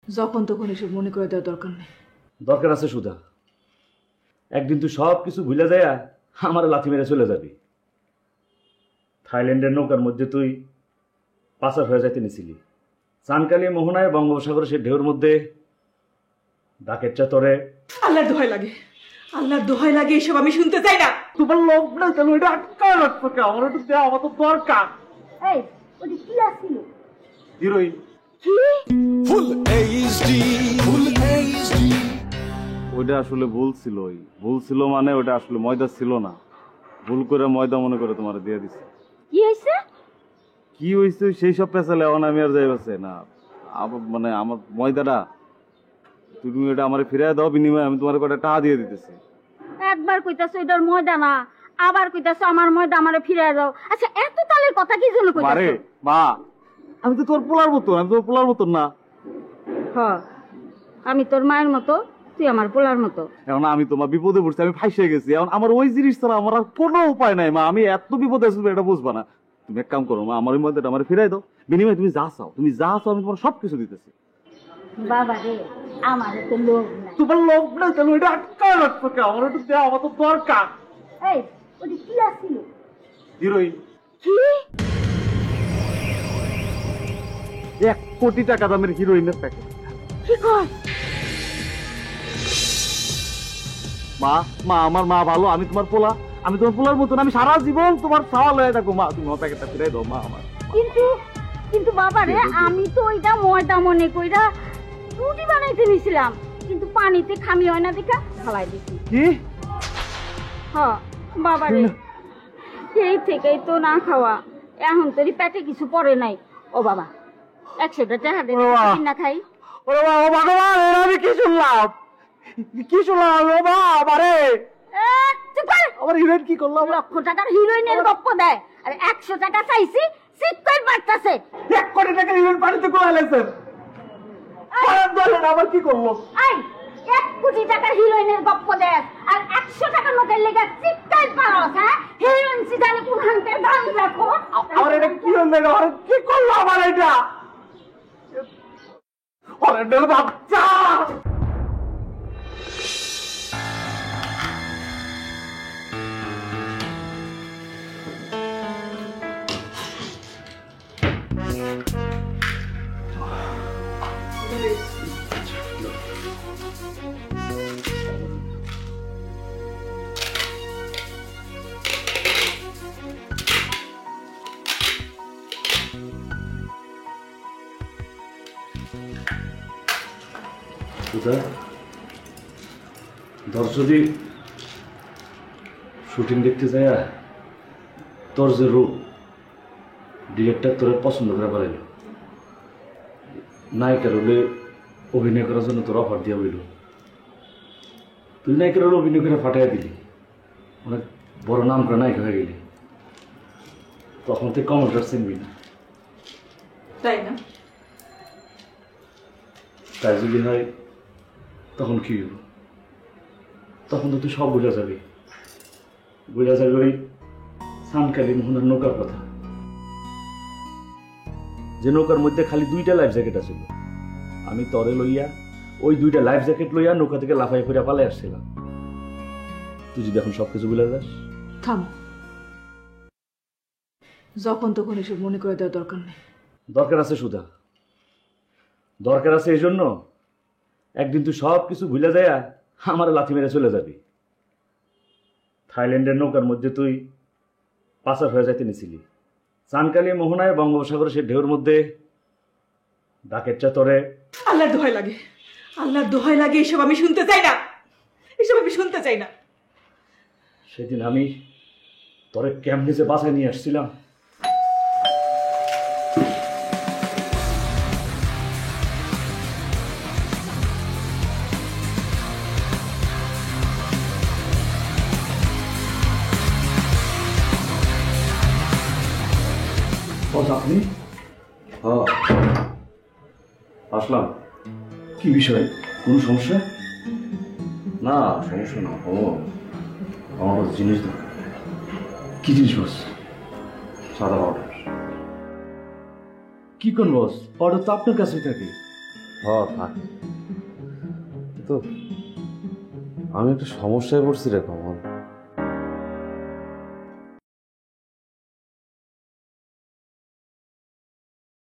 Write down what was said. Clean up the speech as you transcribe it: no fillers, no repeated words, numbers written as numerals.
যখন তখন এসব মনে করে দেওয়ার দরকার নেই। দরকার আছে সুধা, একদিন তুই সব কিছু ভুলে যায় আমার লাথি মেরে চলে যাবি। থাইল্যান্ডের নৌকার মধ্যে তুই পাচার হয়ে যাইতে নিছিলি, চানকালি মোহনায় বঙ্গোপসাগরে সে ঢেউর মধ্যে ডাকের চাতরে। আল্লাহর দোহাই লাগে, আল্লাহর দোহাই লাগে, এসব আমি শুনতে চাই না। তোমার লোভ না কেন? এটা আটকা রাখতো কে? আমার একটু দেওয়া আমার তো দরকার। এই ওটা কি আসছিল? Heroine. Full HD full HD ওইটা আসলে ভুল ছিল, ভুল ছিল মানে ওটা আসলে ময়দা ছিল না, ভুল করে ময়দা মনে করে তোমার দিয়ে দিছে। কি হয়েছে? কি হয়েছে সেই সব পেছালে এখন আমি আর যাইবাছে না। মানে আমার ময়দাটা তুমি এটা আমার ফিরিয়ে দাও, বিনিময়ে আমি তোমার কটা টাকা দিয়ে দিতেছি। একবার কইতাছো এটার ময়দা না, আবার কইতাছো আমার ময়দা আমারে ফিরিয়ে দাও। আচ্ছা এত তালের কথা কি জন্য কইতাছো? আরে মা, আমি তো তোর পোলার মতন, আমি তোর পোলার মতন না। হ্যাঁ আমি তোর মায়ের মতো, তুই আমার পোলার মতো। এখন আমি তোমার বিপদে পড়ছি, আমি ফাইসে গেছি, এখন আমার ওই জিনিস ছাড়া আমার আর কোনো উপায় নাই মা। আমি এত বিপদে আছি এটা বুঝবা না। তুমি এক কাম করো মা, আমার ওই ময়দাটা আমার ফিরাই দাও, বিনিময়ে তুমি যা চাও, তুমি যা চাও আমি তোমার সবকিছু দিতেছি। বাবা রে, আমার তো লোভ নাই। তোমার লোভ না কেন? এটা আটকা রাখতো কে? আমার একটু দেওয়া আমার তো দরকার। এই ওটা কি আসছিল? হিরোইন। কি? 1 কোটি টাকা দামের হিরোইনের প্যাকেট। কি কর? মা মা আমার মা ভালো, আমি তোমার পোলা, আমি তোমার পোলার মতন, আমি সারা জীবন তোমার সাওয়াল হয়ে থাকো মা। তুমি আমার প্যাকেটটা ফিরাই দাও মা আমার। কিন্তু কিন্তু বাবা রে, আমি তো ওইটা ময়দা মনে কইরা রুটি বানাইতে নিছিলাম, কিন্তু পানিতে খামি হয় না দেখা ফালাই দিছি। কি? হ্যাঁ বাবা রে, সেই থেকেই তো না খাওয়া, এখন তোরই পেটে কিছু পড়ে নাই। ও বাবা 100টা টাকা দে, না খাই। ওরে বাবা, ও ভগবান, এটা আমি কি শুনলাম? কি শুনলাম? ও বাবা রে, চুপ কর। আমার হিরোইন কি করলো? 1 লক্ষ টাকার হিরোইনের গপ্প দেয়, আর 100 টাকা চাইছি সিট কই বাড়তাছে। 1 কোটি টাকা হিরোইন পানিতে কোয়া লাগছে। আবার কি করবো? এই 1 কোটি টাকার হিরোইনের গপ্প দেয় আর 100 টাকা নোটের লেগে চিৎকার পারস। হ্যাঁ হিরোইন সিজানে কোন হান্তের দাম রাখো। আমার এটা কি হলো? আমার কি করলো আমার এটা? ওরে বাচ্চা! সুধা, ধর যদি শুটিং দেখতে যায়, তোর যে রূপ ডিরেক্টর তোর পছন্দ করে পারেন, নায়িকার হলে অভিনয় করার জন্য তোর অফার দিয়া হইল, তুই নায়িকার হলে অভিনয় করে ফাটাইয়া দিলি, অনেক বড় নাম করে নায়িকা হয়ে গেলি, তখন তুই কমেন্টার চিনবি না। তাই না? তাই যদি হয় তখন কি হইব? তখন তো তুই সব বুঝা যাবি ওই সানকালী মোহনার নৌকার কথা, যে নৌকার মধ্যে খালি 2টা লাইফ জ্যাকেট আছিল। আমি তরে লইয়া ওই 2টা লাইফ জ্যাকেট লইয়া নৌকা থেকে লাফাই ফিরে পালাই আসছিলাম। তুই যদি এখন সবকিছু ভুলে যাস। থাম, যখন তখন এসব মনে করে দেওয়ার দরকার নেই। দরকার আছে সুধা, দরকার আছে এই জন্য একদিন তুই সব কিছু ভুলে যায় আমার লাথি মেরে চলে যাবি। থাইল্যান্ডের নৌকার মধ্যে তুই পাচার হয়ে যাইতে নিছিলি, চানকালি মোহনায় বঙ্গোপসাগরে সে ঢেউর মধ্যে ডাকের চাতরে। আল্লাহর দোহাই লাগে, আল্লাহর দোহাই লাগে, এসব আমি শুনতে চাই না, এসব আমি শুনতে চাই না। সেদিন আমি তোরে কেমনে যে বাসায় নিয়ে আসছিলাম। আপনি? হ্যাঁ আসলাম। কি বিষয়? কোনো সমস্যা? না সমস্যা না। ও আমার জিনিস দাও। কি জিনিস বস? সাদা পাউডার। কি কোন বস? পাউডার তো আপনার কাছেই থাকে। থাক। তো আমি একটা সমস্যায় পড়ছি রে কমল।